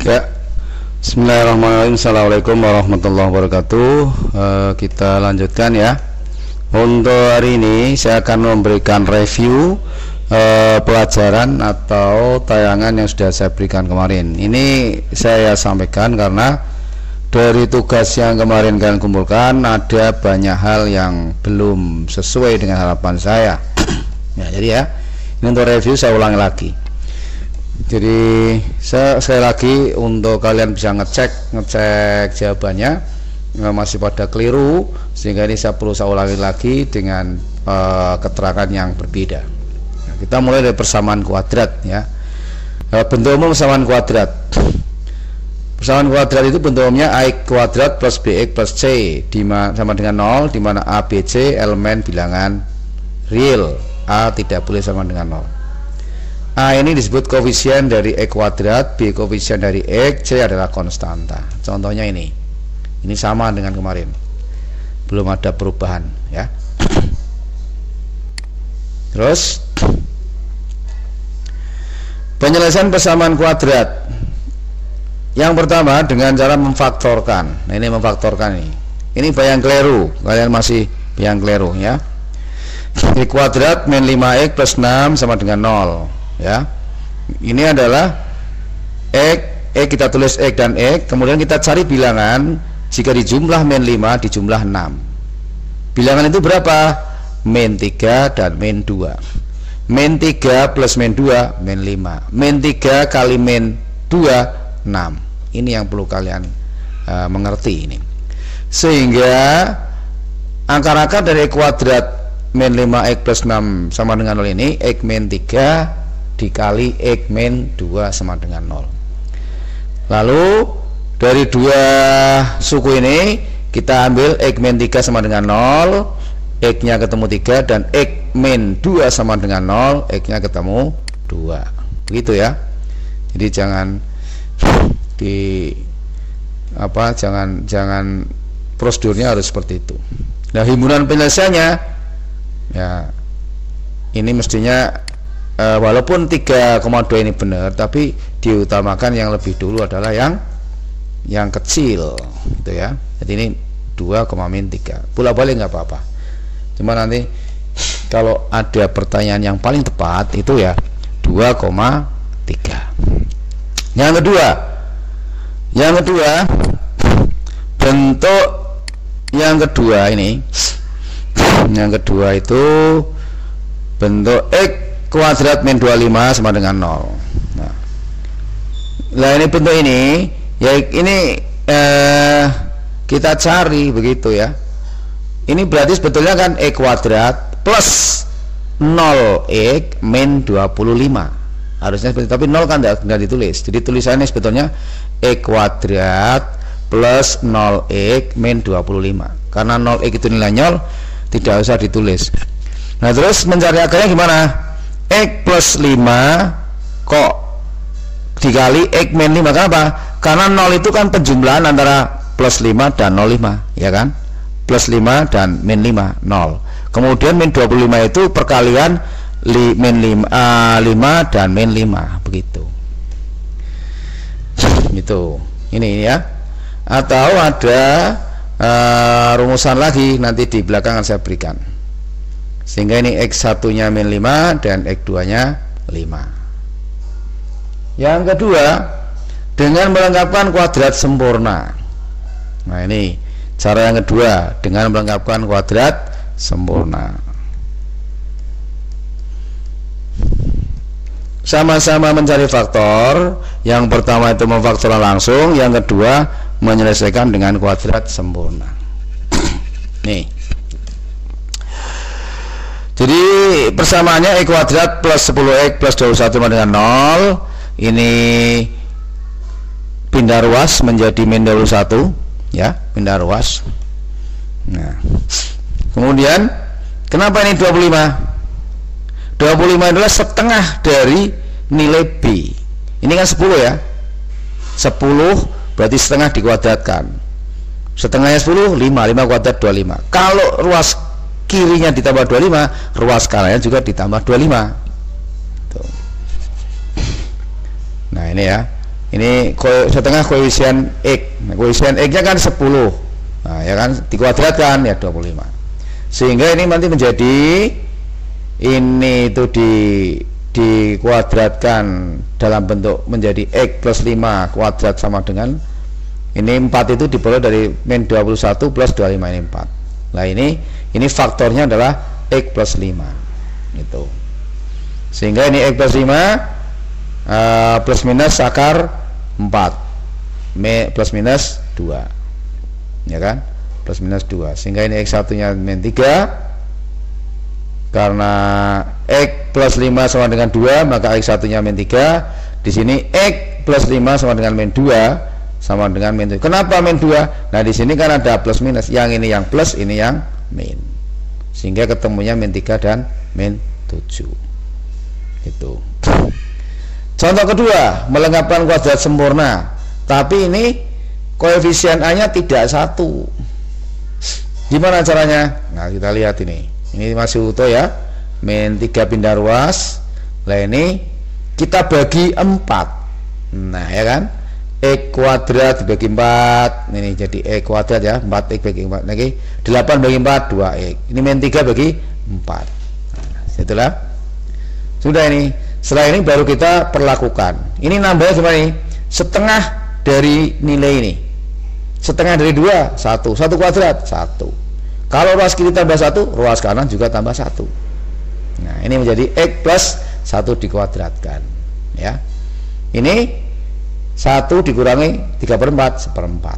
Ya, Bismillahirrahmanirrahim. Assalamualaikum warahmatullahi wabarakatuh. Kita lanjutkan ya. Untuk hari ini saya akan memberikan review pelajaran atau tayangan yang sudah saya berikan kemarin. Ini saya sampaikan karena dari tugas yang kemarin kalian kumpulkan ada banyak hal yang belum sesuai dengan harapan saya. Ya, jadi ya, ini untuk review saya ulangi lagi. Jadi sekali lagi untuk kalian bisa ngecek jawabannya masih pada keliru, sehingga ini saya perlu saya ulangi lagi dengan keterangan yang berbeda. Nah, kita mulai dari persamaan kuadrat ya. Bentuk umum persamaan kuadrat. Persamaan kuadrat itu bentuk umumnya ax kuadrat plus bx plus c sama dengan 0, di mana a, b, c elemen bilangan real. A tidak boleh sama dengan 0. A ini disebut koefisien dari x kuadrat, B koefisien dari x, C adalah konstanta. Contohnya ini sama dengan kemarin, belum ada perubahan ya. Terus penyelesaian persamaan kuadrat. Yang pertama dengan cara memfaktorkan. Nah, ini memfaktorkan ini. Ini bayang keliru, kalian masih bayang keliru ya. X kuadrat min 5x plus 6 sama dengan 0. Ya, ini adalah x kita tulis x dan x, kemudian kita cari bilangan jika dijumlah min 5 dijumlah 6. Bilangan itu berapa? Min 3 dan min 2. Min 3 plus min 2 min 5. Min 3 kali min 2 6. Ini yang perlu kalian mengerti ini. Sehingga akar-akar dari x kuadrat min 5x plus 6 sama dengan 0 ini x min 3 dikali x min 2 sama dengan 0. Lalu dari dua suku ini kita ambil x min 3 sama dengan 0, x nya ketemu 3, dan x min 2 sama dengan 0, x nya ketemu 2. Begitu ya. Jadi jangan jangan prosedurnya harus seperti itu. Nah, himpunan penyelesaiannya ya, ini mestinya walaupun 3,2 ini benar, tapi diutamakan yang lebih dulu adalah yang kecil gitu ya. Jadi ini 2,-3 bolak-balik nggak apa-apa, cuma nanti kalau ada pertanyaan yang paling tepat itu ya 2,3. Yang kedua bentuk yang kedua ini, yang kedua itu bentuk x kuadrat min 25 sama dengan 0. Nah, ini bentuk ini ya, ini kita cari begitu ya. Ini berarti sebetulnya kan x kuadrat plus 0x min 25 harusnya seperti, tapi 0 kan tidak ditulis. Jadi tulisannya sebetulnya x kuadrat plus 0x min 25. Karena 0x itu nilai 0, tidak usah ditulis. Nah, terus mencari akarnya gimana? X plus 5 kok dikali X min 5. Kenapa? Karena 0 itu kan penjumlahan antara plus 5 dan 05 ya kan? Plus 5 dan min 5 0. Kemudian min 25 itu perkalian min 5 dan min 5 begitu. Gitu. Ini ya. Atau ada rumusan lagi nanti di belakang saya berikan. Sehingga ini x1 nya min 5 dan x2 nya 5. Yang kedua dengan melengkapkan kuadrat sempurna. Nah, ini cara yang kedua dengan melengkapkan kuadrat sempurna. Sama-sama mencari faktor. Yang pertama itu memfaktorkan langsung, yang kedua menyelesaikan dengan kuadrat sempurna. Nih, jadi persamaannya x kuadrat plus 10x plus 21 sama dengan 0. Ini pindah ruas menjadi min 21 ya, pindah ruas. Nah, kemudian kenapa ini 25? 25 adalah setengah dari nilai B. Ini kan 10 ya. 10 berarti setengah dikuadratkan. Setengahnya 10, 5 kuadrat 25. Kalau ruas kirinya ditambah 25, ruas kanannya juga ditambah 25. Tuh. Nah, ini ya. Ini setengah koefisien X. Nah, koefisien X nya kan 10. Nah ya kan, dikuadratkan ya 25. Sehingga ini nanti menjadi, ini itu dikuadratkan dalam bentuk menjadi X plus 5 kuadrat sama dengan ini 4 itu diperoleh dari min 21 plus 25 ini 4. Nah ini faktornya adalah X plus 5 itu. Sehingga ini X plus 5 plus minus akar 4 plus minus 2 ya kan, plus minus 2, sehingga ini X1 nya min 3 karena X plus 5 sama dengan 2 maka X1 nya min 3. Di sini X plus 5 sama dengan min 2 sama dengan min 7. Kenapa min 2? Nah di sini kan ada plus minus, yang ini yang plus, ini yang min, sehingga ketemunya min 3 dan min 7 itu. Contoh kedua, melengkapkan kuadrat sempurna, tapi ini koefisien A-nya tidak 1. Gimana caranya? Nah, kita lihat ini masih utuh ya, min 3 pindah ruas. Nah ini kita bagi 4. Nah ya kan, X kuadrat dibagi 4, ini jadi X kuadrat ya, 4X bagi 4 lagi, 8 bagi 4 2X, ini min 3 bagi 4. Nah, itulah sudah ini. Setelah ini baru kita perlakukan. Ini nambahnya gimana nih? Setengah dari nilai ini. Setengah dari 2, 1. 1 kuadrat, 1. Kalau ruas kiri tambah 1, ruas kanan juga tambah 1. Nah, ini menjadi X plus 1 dikuadratkan. Ya. Ini 1 dikurangi 3/4, 1/4.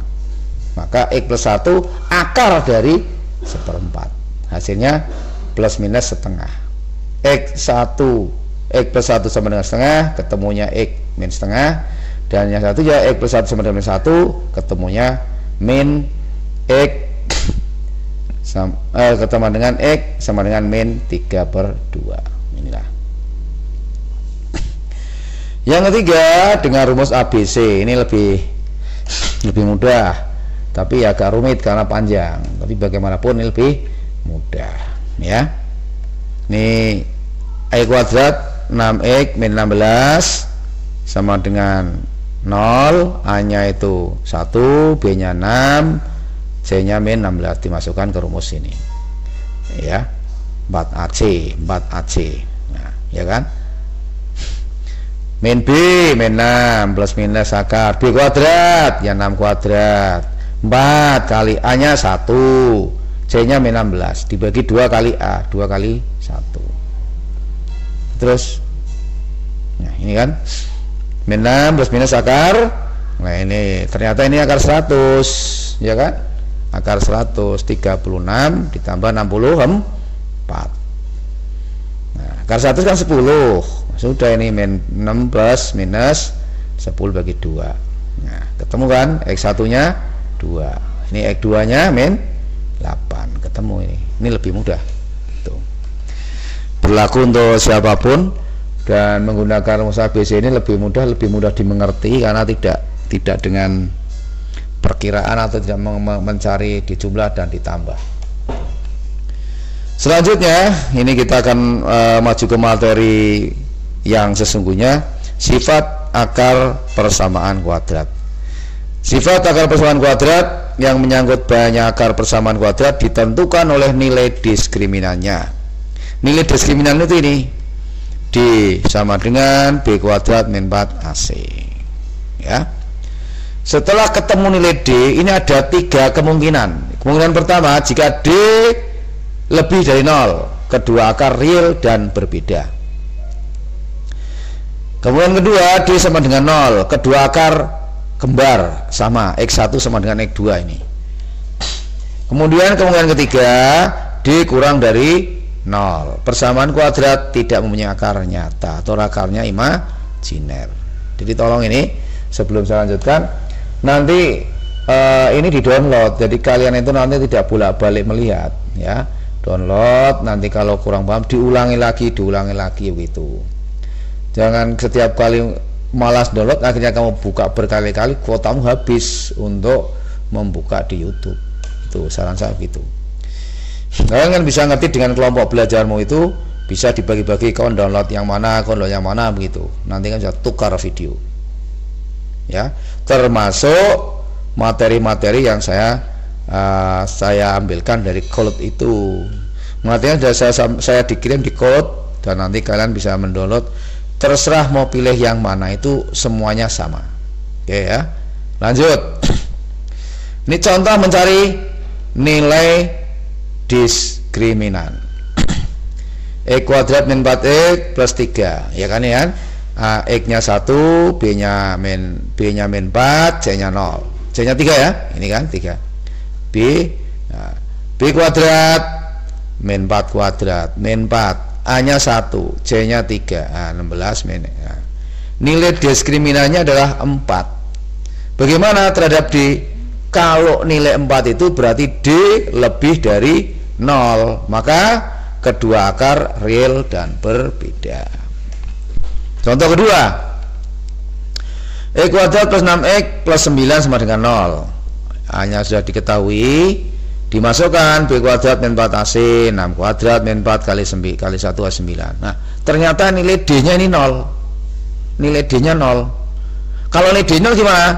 Maka X plus 1 akar dari 1/4. Hasilnya plus minus setengah. X plus 1 sama dengan setengah, ketemunya X min setengah, dan yang satu ya X plus 1 sama dengan 1, ketemunya min X ketemu dengan X sama dengan min 3/2. Inilah. Yang ketiga dengan rumus ABC. Ini lebih mudah, tapi agak rumit karena panjang, tapi bagaimanapun ini lebih mudah ya. Ini A kuadrat 6X min 16 sama dengan 0, A nya itu 1, B nya 6, C nya min 16, dimasukkan ke rumus ini ya, 4AC. Nah ya kan, min B min 6 plus minus akar B kuadrat ya 6 kuadrat, 4 kali A nya 1, C nya min 16 dibagi 2 kali A, 2 kali 1. Terus nah ini kan min 6 plus minus akar. Nah ini ternyata ini akar 100 ya kan, akar 100 36 ditambah 64. Nah akar 100 kan 10. Sudah ini min 6 plus minus 10 bagi 2. Nah ketemu kan X1 nya 2, ini X2 nya min 8, ketemu ini lebih mudah. Berlaku untuk siapapun, dan menggunakan rumus ABC ini lebih mudah dimengerti karena tidak dengan perkiraan atau tidak mencari dijumlah dan ditambah. Selanjutnya ini kita akan maju ke materi yang sesungguhnya, sifat akar persamaan kuadrat. Sifat akar persamaan kuadrat yang menyangkut banyak akar persamaan kuadrat ditentukan oleh nilai diskriminannya. Nilai diskriminan itu ini D sama dengan B kuadrat min 4AC ya. Setelah ketemu nilai D, ini ada 3 kemungkinan. Kemungkinan pertama, jika D lebih dari 0, kedua akar real dan berbeda. Kemungkinan kedua, D sama dengan 0, kedua akar kembar sama, X1 sama dengan X2 ini. Kemudian kemungkinan ketiga, D kurang dari 0. Persamaan kuadrat tidak mempunyai akar nyata atau akarnya imajiner. Jadi tolong ini sebelum saya lanjutkan, nanti ini di download, jadi kalian itu nanti tidak bolak-balik melihat ya. Download, nanti kalau kurang paham diulangi lagi begitu. Jangan setiap kali malas download akhirnya kamu buka berkali-kali, kuotamu habis untuk membuka di YouTube. Itu saran saya gitu. Kalian kan bisa ngerti dengan kelompok belajarmu itu bisa dibagi-bagi, kau download yang mana begitu. Nanti kan bisa tukar video. ya, termasuk materi-materi yang saya ambilkan dari Code itu. Materinya sudah saya dikirim di Code, dan nanti kalian bisa mendownload. Terserah mau pilih yang mana, itu semuanya sama. Oke ya, lanjut. Ini contoh mencari nilai diskriminan. X kuadrat min 4x plus 3, ya kan ya? X nya 1, B nya min 4, C nya 0, C nya 3 ya, ini kan 3. B kuadrat min 4 kuadrat min 4, A nya 1, C nya 3, 16 min. Nilai diskriminannya adalah 4. Bagaimana terhadap D? Kalau nilai 4 itu berarti D lebih dari 0, maka kedua akar real dan berbeda. Contoh kedua, X kuadrat plus 6x plus 9 sama dengan 0. Hanya sudah diketahui, dimasukkan B kuadrat min 4AC, 6 kuadrat min 4 kali 1 kali 9. Nah, ternyata nilai D nya ini 0. Nilai D nya 0. Kalau nilai D 0 gimana?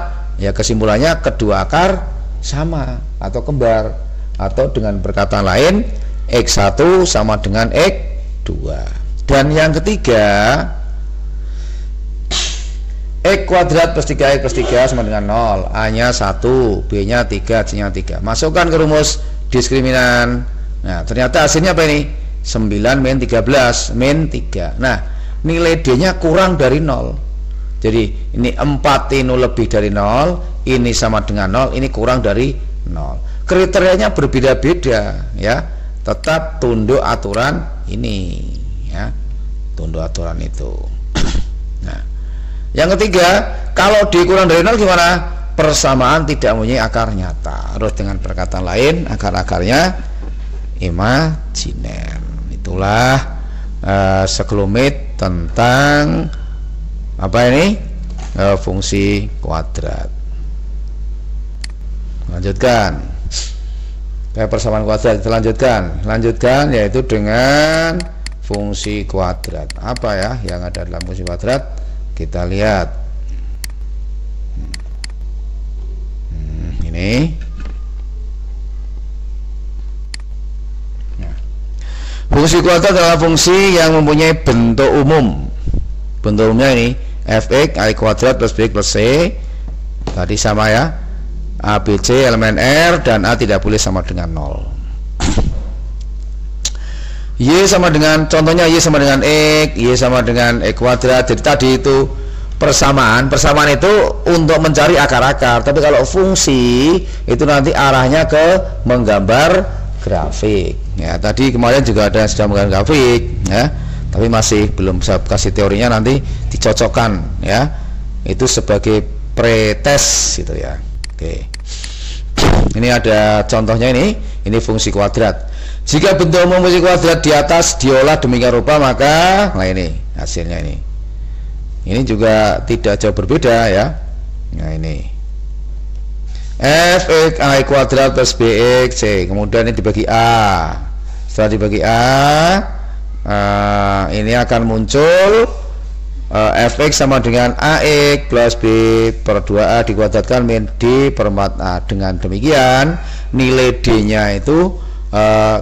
Ya, kesimpulannya kedua akar sama atau kembar, atau dengan perkataan lain X1 sama dengan X2. Dan yang ketiga, X kuadrat plus 3x plus 3 sama dengan 0, A nya 1, B nya 3, C nya 3. Masukkan ke rumus diskriminan. Nah, ternyata hasilnya apa ini? 9 min 13 min 3. Nah, nilai D nya kurang dari 0. Jadi ini 4 ini lebih dari 0, ini sama dengan 0, ini kurang dari 0. Kriterianya berbeda-beda ya. Tetap tunduk aturan ini ya. Tunduk aturan itu. Nah, yang ketiga, kalau D kurang dari 0 gimana? Persamaan tidak mempunyai akar nyata. Harus dengan perkataan lain, akar-akarnya imajiner. Itulah sekelumit tentang apa ini? Fungsi kuadrat. Lanjutkan. Persamaan kuadrat kita lanjutkan yaitu dengan fungsi kuadrat. Apa ya yang ada dalam fungsi kuadrat? Kita lihat. Ini. Nah. Fungsi kuadrat adalah fungsi yang mempunyai bentuk umum. Bentuk umumnya ini fx I kuadrat plus bx plus c, tadi sama ya, a b c elemen R dan a tidak boleh sama dengan 0. Y sama dengan, contohnya Y sama dengan X, Y sama dengan X kuadrat. Jadi tadi itu persamaan itu untuk mencari akar-akar, tapi kalau fungsi itu nanti arahnya ke menggambar grafik ya. Tadi kemarin juga ada yang sudah menggambar grafik ya, tapi masih belum bisa kasih teorinya, nanti dicocokkan ya, itu sebagai pretest gitu ya. Oke, ini ada contohnya, ini fungsi kuadrat. Jika bentuk umum fungsi kuadrat di atas diolah demikian rupa, maka nah ini hasilnya ini juga tidak jauh berbeda ya. Nah ini fx I kuadrat plus bx c, kemudian ini dibagi a. Setelah dibagi a, ini akan muncul fx sama dengan ax plus b per 2a dikuadratkan min d per 4a. Dengan demikian nilai d nya itu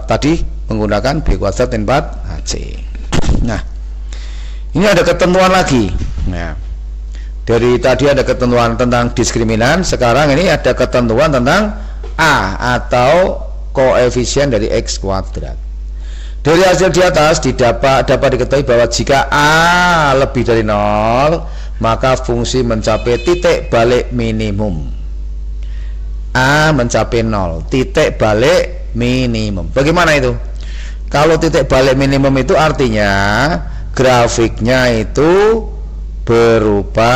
tadi menggunakan b kuadrat min 4ac. Nah, ini ada ketentuan lagi. Nah, dari tadi ada ketentuan tentang diskriminan, sekarang ini ada ketentuan tentang a atau koefisien dari x kuadrat. Dari hasil di atas dapat diketahui bahwa jika a lebih dari 0, maka fungsi mencapai titik balik minimum. A mencapai 0, titik balik minimum. Bagaimana itu? Kalau titik balik minimum itu artinya grafiknya itu berupa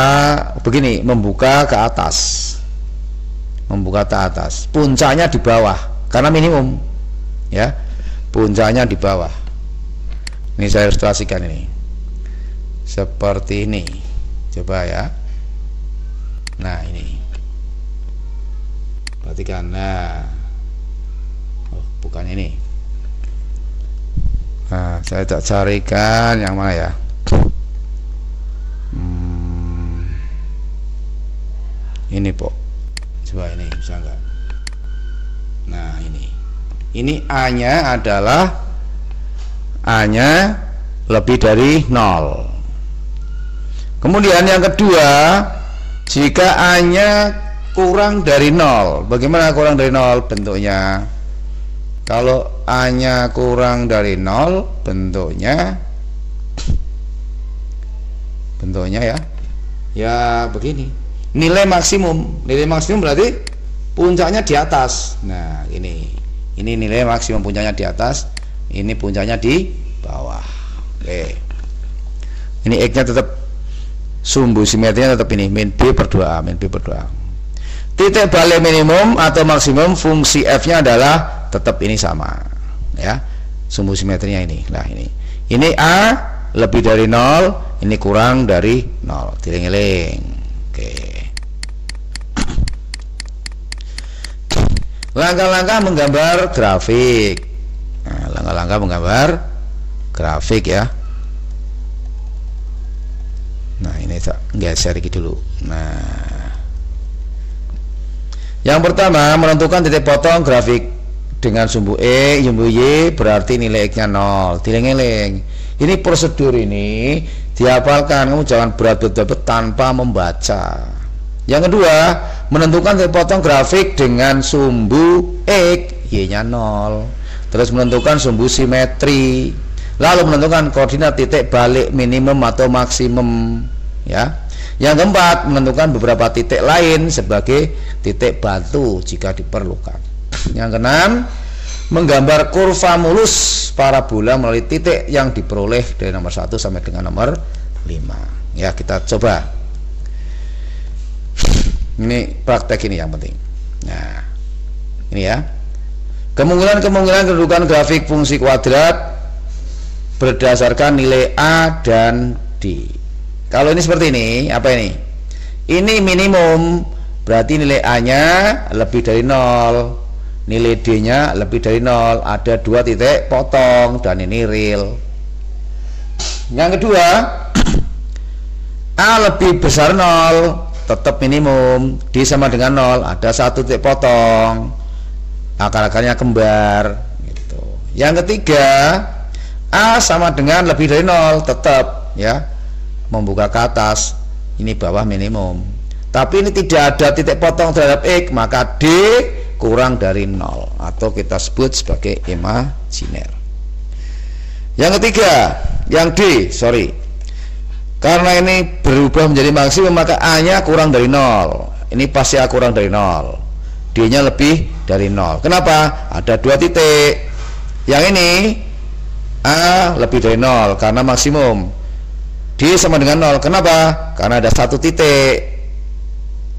begini, membuka ke atas, puncaknya di bawah karena minimum ya, puncaknya di bawah. Ini saya ilustrasikan ini seperti ini, coba ya. Nah ini perhatikan. Nah, oh, bukan ini. Nah, saya tak carikan yang mana ya. Ini Pok, coba ini bisa enggak? Nah ini A nya adalah A nya lebih dari 0. Kemudian yang kedua, jika A nya kurang dari 0, bagaimana kurang dari 0 bentuknya? Kalau A nya kurang dari 0, bentuknya ya begini. Nilai maksimum berarti puncaknya di atas. Nah, ini nilai maksimum, puncaknya di atas, ini puncaknya di bawah. Oke. Ini X-nya tetap, sumbu simetrinya tetap ini, min B per 2A. Titik balik minimum atau maksimum fungsi F-nya adalah tetap ini sama, ya. Sumbu simetrinya ini. Nah, ini A lebih dari 0, ini kurang dari 0. Dieling-eling. Oke. Langkah-langkah menggambar grafik. Nah, langkah-langkah menggambar grafik ya. Nah, ini tak geser gitu dulu. Nah, yang pertama, menentukan titik potong grafik dengan sumbu E, sumbu Y, berarti nilai X-nya 0. Dieling-eling. Ini prosedur ini dihafalkan, kamu jangan berat-berat tanpa membaca. Yang kedua, menentukan titik potong grafik dengan sumbu X, Y-nya 0. Terus menentukan sumbu simetri. Lalu menentukan koordinat titik balik minimum atau maksimum, ya. Yang keempat, menentukan beberapa titik lain sebagai titik bantu jika diperlukan. Yang keenam, menggambar kurva mulus parabola melalui titik yang diperoleh dari nomor 1 sampai dengan nomor 5. Ya, kita coba. Ini praktek ini yang penting. Nah, ini ya. Kemungkinan kedudukan grafik fungsi kuadrat berdasarkan nilai A dan D. Kalau ini seperti ini, apa ini? Ini minimum, berarti nilai A-nya lebih dari 0, nilai D-nya lebih dari 0. Ada 2 titik potong dan ini real. Yang kedua, A lebih besar 0, tetap minimum. D sama dengan 0, ada 1 titik potong, akar-akarnya kembar gitu. Yang ketiga, A sama dengan lebih dari 0, tetap ya, membuka ke atas, ini bawah minimum. Tapi ini tidak ada titik potong terhadap X, maka D kurang dari 0 atau kita sebut sebagai imajiner. Yang ketiga, yang D, karena ini berubah menjadi maksimum, maka A nya kurang dari 0. Ini pasti A kurang dari 0, D nya lebih dari 0. Kenapa? Ada 2 titik. Yang ini A lebih dari 0 karena maksimum. D sama dengan 0. Kenapa? Karena ada 1 titik,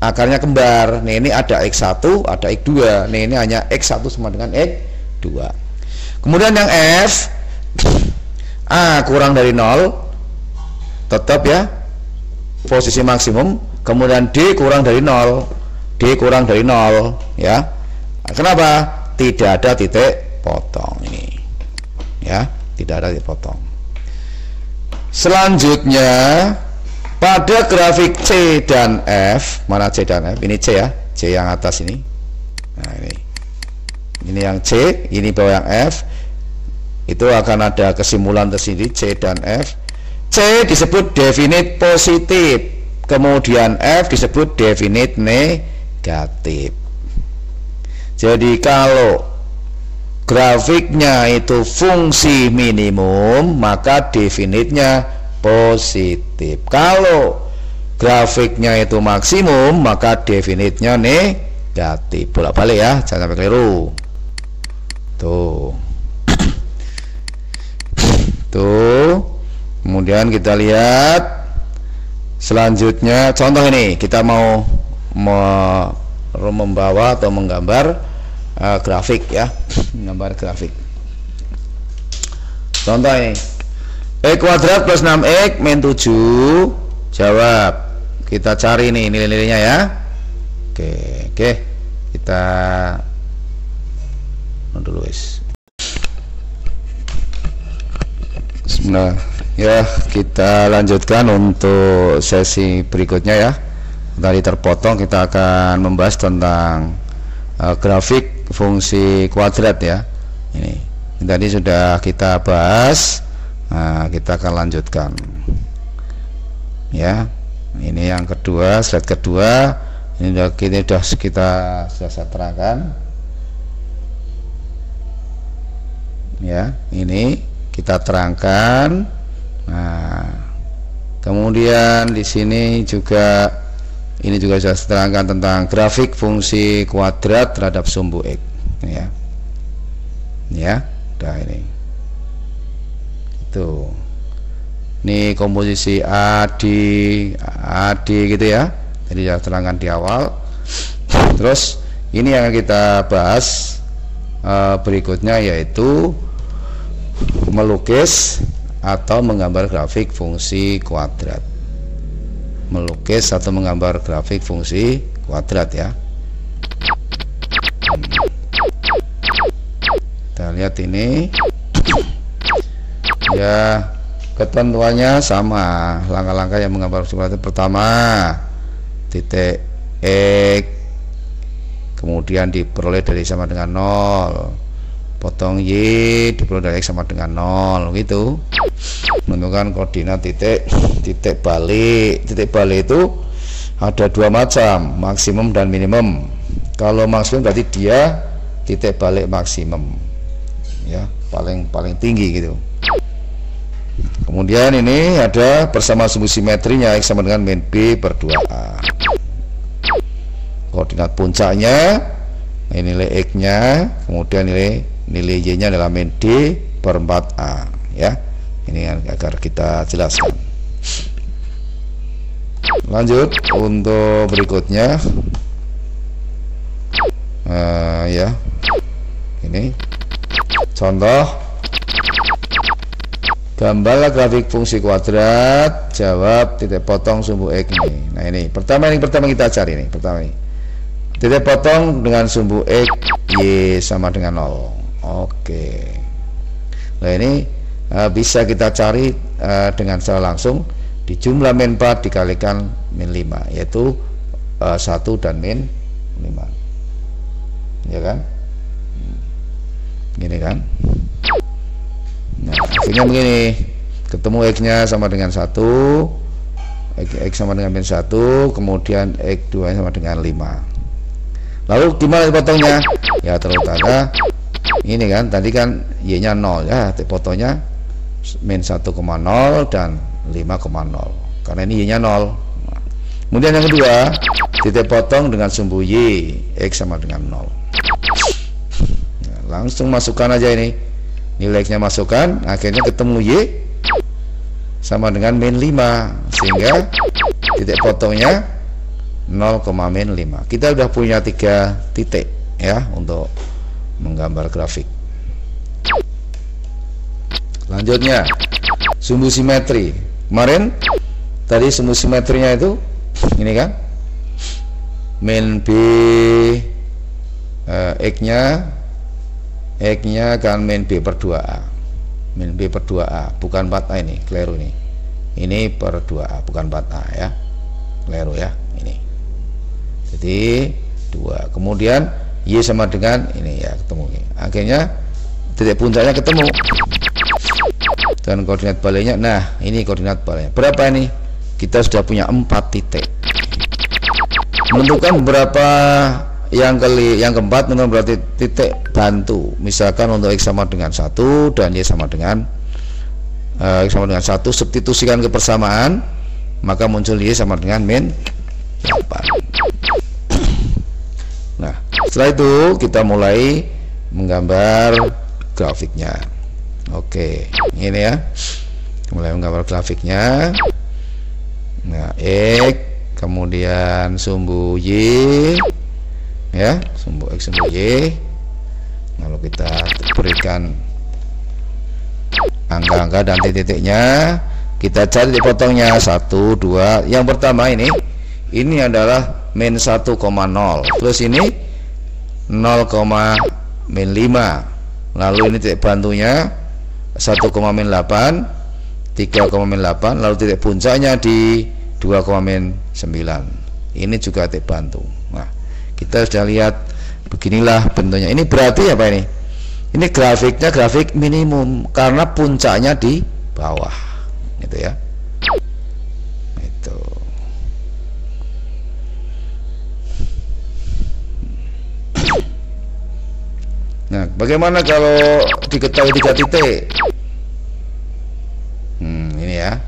akarnya kembar. Nih, ini ada X1, ada X2. Nih, ini hanya X1 sama dengan X2. Kemudian yang F, A kurang dari 0, tetap ya, posisi maksimum. Kemudian D kurang dari 0, D kurang dari 0 ya. Kenapa? Tidak ada titik potong ini ya, tidak ada titik potong. Selanjutnya, pada grafik C dan F, mana C dan F? Ini C ya, C yang atas ini. Nah, ini yang C, ini bawah yang F. Itu akan ada kesimpulan tersendiri C dan F. C disebut definite positif, kemudian F disebut definite negatif. Jadi kalau grafiknya itu fungsi minimum, maka definitnya positif. Kalau grafiknya itu maksimum, maka definitnya negatif. Bolak-balik ya, jangan sampai keliru. Tuh. Tuh. Kemudian kita lihat selanjutnya, contoh ini kita mau membawa atau menggambar grafik ya, menggambar grafik. Contoh ini, X kuadrat plus 6X min 7, jawab. Kita cari nih nilai-nilainya ya. Oke, kita dulu guys. Bismillah. Ya, kita lanjutkan untuk sesi berikutnya ya. tadi terpotong, kita akan membahas tentang grafik fungsi kuadrat ya. Ini tadi sudah kita bahas. Nah, kita akan lanjutkan ya. Ini yang kedua, slide kedua. Ini sudah saya terangkan ya. Ini kita terangkan. Nah, kemudian di sini juga ini juga saya terangkan tentang grafik fungsi kuadrat terhadap sumbu X ya. Ya, udah ini. Tuh. Ini komposisi AD gitu ya. Jadi saya terangkan di awal. Terus ini yang kita bahas berikutnya, yaitu melukis atau menggambar grafik fungsi kuadrat. Melukis atau menggambar grafik fungsi kuadrat ya. Kita lihat ini ya, ketentuannya sama. Langkah-langkah yang menggambar fungsi kuadrat: pertama, titik X, kemudian diperoleh dari sama dengan 0, potong Y, diperoleh dari X sama dengan 0 gitu. Menentukan koordinat titik balik. Titik balik itu ada dua macam, maksimum dan minimum. Kalau maksimum berarti dia titik balik maksimum ya, paling tinggi gitu. Kemudian ini ada persamaan sumbu simetrinya, X sama dengan min B per 2A. Koordinat puncaknya ini nilai X nya, kemudian nilai Y nya adalah min D per 4A ya. Ini agar kita jelaskan. Lanjut untuk berikutnya ya, ini contoh gambarlah grafik fungsi kuadrat, jawab titik potong sumbu X ini. Nah ini pertama kita cari ini. Pertama ini titik potong dengan sumbu X Y sama dengan 0. Oke. Nah ini bisa kita cari dengan secara langsung di jumlah min 4 dikalikan min 5, yaitu 1 dan min 5 ya kan, gini kan. Nah hasilnya begini, ketemu X nya sama dengan 1, X sama dengan min 1, kemudian X2 sama dengan 5. Lalu gimana potongnya? Ya terutama ini kan, tadi kan Y nya 0 ya, potongnya min 1,0 dan 5,0 karena ini Y nya 0. Kemudian yang kedua, titik potong dengan sumbu Y, X sama dengan 0. Nah, langsung masukkan aja ini, nilai X nya masukkan, akhirnya ketemu Y sama dengan min 5, sehingga titik potongnya 0,-5. Kita sudah punya 3 titik ya untuk menggambar grafik. Lanjutnya sumbu simetri. Kemarin tadi sumbu simetrinya itu ini kan, min B X nya kan min B per 2A. Min B per 2A bukan 4A, ini keliru nih. Ini per 2A bukan 4A ya. Keliru ya ini. Jadi 2. Kemudian Y sama dengan ini ya, ketemu ini. Akhirnya titik puncaknya ketemu. Dan koordinat baliknya, nah ini koordinat baliknya berapa ini? Kita sudah punya 4 titik. Menentukan berapa yang keempat, menentukan berarti titik bantu. Misalkan untuk X sama dengan 1 dan Y sama dengan X sama dengan 1, substitusikan ke persamaan, maka muncul Y sama dengan min 8. Nah setelah itu kita mulai menggambar grafiknya. Oke, ini ya, mulai menggambar grafiknya. Nah X, kemudian sumbu Y ya, sumbu X sumbu Y. Lalu kita berikan angka-angka dan titik-titiknya, kita cari titik potongnya 1, 2. Yang pertama ini adalah min 1,0, terus ini 0,-5. Lalu ini titik bantunya 1,-8, 3,-8, lalu titik puncaknya di 2,-9. ini juga titik bantu. Nah, kita sudah lihat beginilah bentuknya. Ini berarti apa ini? Ini grafiknya grafik minimum karena puncaknya di bawah, gitu ya. Itu. Nah, bagaimana kalau diketahui 3 titik? Ini ya.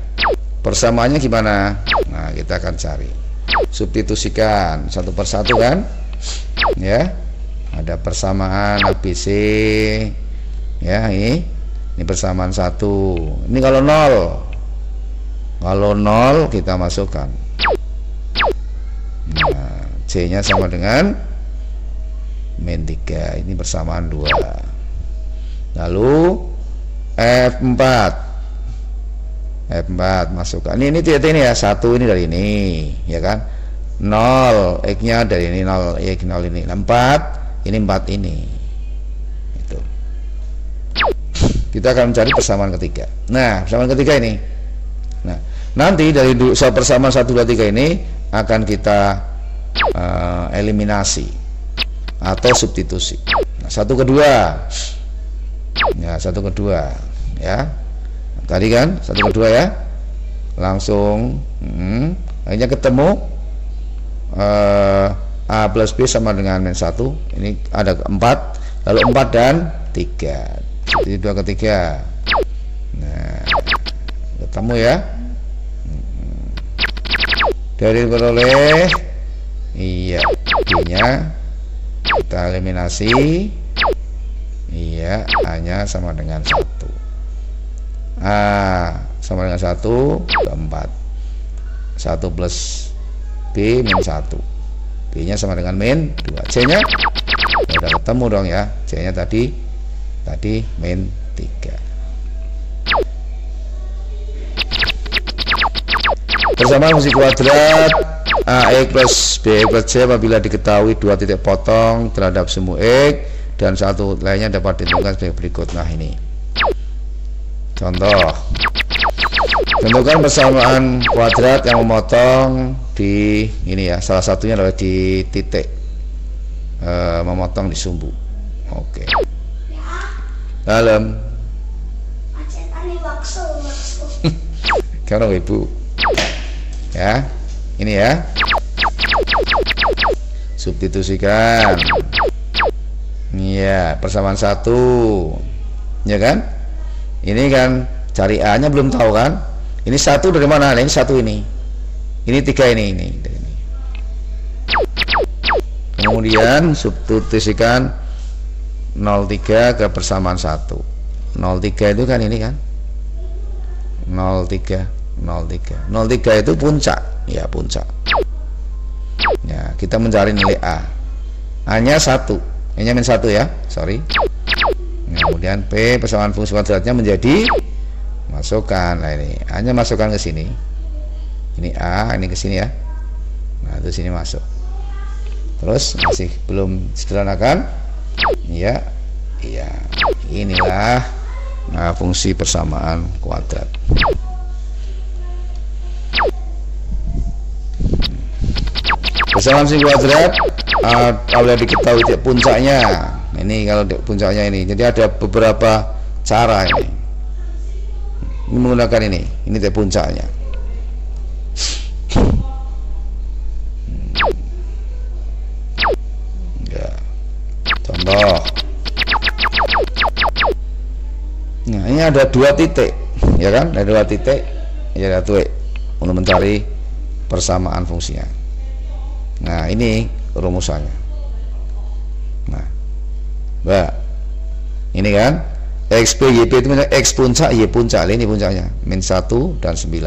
Persamaannya gimana? Nah, kita akan cari. Substitusikan satu persatu kan? Ya. Ada persamaan ABC. Ya, ini persamaan 1. Ini kalau 0. Kalau 0 kita masukkan. Nah, C-nya sama dengan min 3. Ini persamaan 2. Lalu F4 masukkan ini titik ini ya, 1 ini dari ini ya kan, 0 X nya dari ini, 0 X 0 ini, 4 ini 4 ini. Itu kita akan mencari persamaan ketiga. Nah, persamaan ketiga ini, nah nanti dari persamaan 1, 2, 3 ini akan kita eliminasi atau substitusi. Nah, 1 ke 2 ya, 1 ke 2 ya. Tadi kan 1 ke 2 ya, langsung akhirnya ketemu A plus B sama dengan min 1. Ini ada 4, lalu 4 dan 3, jadi 2 ke 3. Nah, ketemu ya. Dari beroleh iya B nya kita eliminasi, iya A-nya sama dengan 1. A sama dengan 1 ke 4, 1 plus B min 1, B nya sama dengan min 2. C nya udah ketemu dong ya, C nya tadi min 3. Persamaan fungsi kuadrat AX plus BX plus C apabila diketahui 2 titik potong terhadap sumbu X dan satu lainnya dapat ditentukan sebagai berikut. Nah, ini contoh. Tentukan persamaan kuadrat yang memotong di ini ya, salah satunya adalah di titik memotong di sumbu. Oke. Dalam karena ibu ya, ini ya, substitusikan ya, persamaan 1 ya kan. Ini kan cari A nya belum tahu kan, ini 1 dari mana? Nah, ini 1 ini 3 ini. Kemudian substitusikan 0,3 ke persamaan 1. 0,3 itu kan ini kan 0,3 itu puncak ya, puncak ya. Kita mencari nilai A nya 1, A nya min 1 ya, sorry. Kemudian P persamaan fungsi kuadratnya menjadi, masukkan. Nah, ini A nya masukkan ke sini, ini A, ini ke sini ya. Nah, itu sini masuk. Terus masih belum sederhanakan ya, iya, inilah fungsi persamaan kuadrat. Persamaan fungsi kuadrat apabila diketahui titik puncaknya. Ini kalau puncaknya ini, jadi ada beberapa cara ini menggunakan ini titik puncaknya. Ya, contoh. Nah, ini ada 2 titik ya kan, ada 2 titik ya, ada tuh untuk mencari persamaan fungsinya. Nah, ini rumusannya. Nah, ini kan XP YP itu X puncak Y puncak, ini puncaknya min 1 dan 9.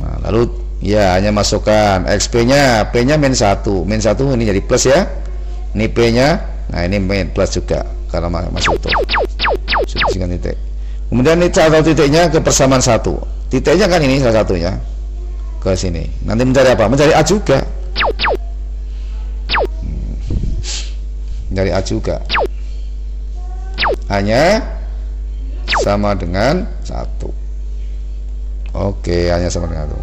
Nah, lalu ya hanya masukkan XP nya, P nya min 1 ini jadi plus ya, ini P nya, nah ini min plus juga karena masuk tuh substitusikan titik. Kemudian ini satu titiknya ke persamaan 1, titiknya kan ini salah satunya ke sini. Nanti mencari apa? Mencari A juga. Mencari A juga. A-nya sama dengan 1. Oke, A-nya sama dengan 1.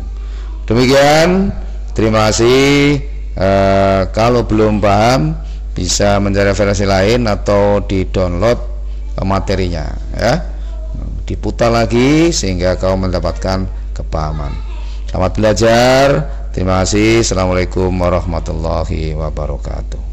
Demikian Terima kasih. Kalau belum paham bisa mencari versi lain atau di-download materinya ya. Diputar lagi sehingga kau mendapatkan kepahaman. Selamat belajar. Terima kasih. Assalamualaikum warahmatullahi wabarakatuh.